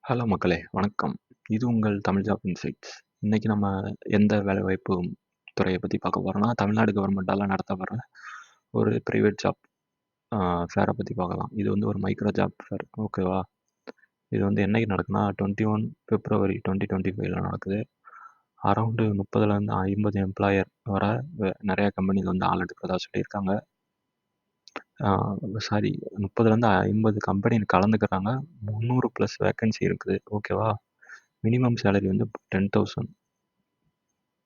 Hello மக்களே! வணக்கம். இது உங்கள் தமிழ் ஜாப் இன்சைட்ஸ். இன்னைக்கு நம்ம எந்த வேலைவாய்ப்பு துறைய பத்தி பார்க்க போறோம்னா, தமிழ்நாடு கவர்மெண்ட்டால நடத்தப்படுற ஒரு பிரைவேட் ஜாப் ஃபேர பத்தி பார்க்கலாம். இது வந்து ஒரு மைக்ரோ ஜாப் ஃபேர். ஓகேவா? இது வந்து என்னைக்கு நடக்குன்னா, 21 பிப்ரவரி 2025ல நடக்குது. அரவுண்டு 30லேருந்து 50 எம்ப்ளாயர் வர நெறைய கம்பெனில வந்து ஆள் எடுக்கிறதா சொல்லியிருக்காங்க. சாரி 30லேருந்து 50 கம்பெனி கலந்துக்கிறாங்க. 300+ வேக்கன்சி இருக்குது. ஓகேவா? மினிமம் சேலரி வந்து 10,000.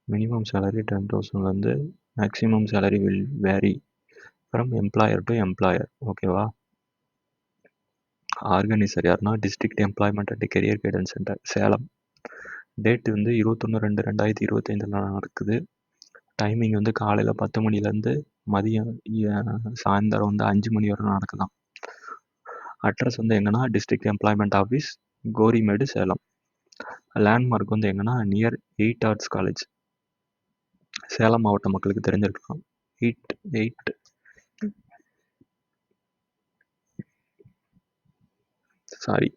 மினிமம் சேலரி 10,000லேருந்து maximum salary will vary from employer to employer. ஓகேவா? ஆர்கனைசர் யாருன்னா district employment and career guidance centre, Salem. Date வந்து 21/2/2025 நடக்குது. டைமிங் வந்து காலையில் 10 மணிலேருந்து மதியம் சாயந்தரம் வந்து 5 மணி வரை நடக்குதாம். அட்ரஸ் வந்து எங்கன்னா district employment office, Gorimedu, Salem. Landmark வந்து எங்கன்னா நியர் 8 ஆர்ட்ஸ் காலேஜ். சேலம் மாவட்ட மக்களுக்கு தெரிஞ்சிருக்கலாம். 8 சாரி.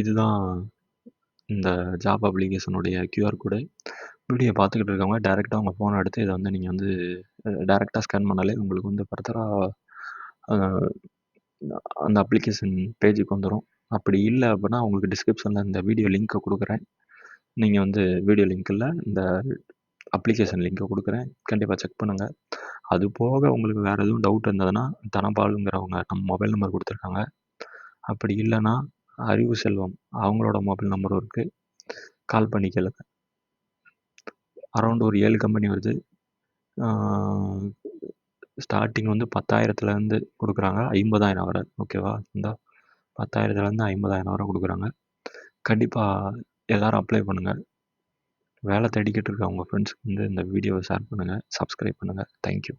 இதுதான் இந்த ஜாப் அப்ளிகேஷனுடைய கியூஆர் கோடு. வீடியோ பார்த்துக்கிட்டு இருக்கவங்க டேரெக்டாக உங்கள் ஃபோனை எடுத்து இதை வந்து நீங்கள் வந்து டேரெக்டாக ஸ்கேன் பண்ணாலே உங்களுக்கு வந்து ஃபர்தராக அந்த அப்ளிகேஷன் பேஜுக்கு வந்துடும். அப்படி இல்லை அப்படின்னா உங்களுக்கு டிஸ்கிரிப்ஷனில் இந்த வீடியோ லிங்க்கை கொடுக்குறேன். நீங்கள் வந்து வீடியோ லிங்க் இல்லை, இந்த அப்ளிகேஷன் லிங்க்கை கொடுக்குறேன். கண்டிப்பாக செக் பண்ணுங்கள். அது போக உங்களுக்கு வேறு எதுவும் டவுட் இருந்ததுன்னா தனபாலுங்கிறவங்க நம்ம மொபைல் நம்பர் கொடுத்துருக்காங்க. அப்படி இல்லைன்னா அறிவு செல்வம் அவங்களோட மொபைல் நம்பரும் இருக்குது. கால் பண்ணி கேளுங்க. அரௌண்ட் ஒரு 7 கம்பெனி வருது. ஸ்டார்டிங் வந்து 10,000லேருந்து கொடுக்குறாங்க, 50,000 வரை. ஓகேவா? இந்த 10,000லேருந்து 50,000 வரை கொடுக்குறாங்க. கண்டிப்பாக எல்லோரும் அப்ளை பண்ணுங்கள். வேலை தேடிக்கிட்டு இருக்க உங்கள் ஃப்ரெண்ட்ஸ்க்கு வந்து இந்த வீடியோவை ஷேர் பண்ணுங்கள், சப்ஸ்கிரைப் பண்ணுங்கள். தேங்க்யூ.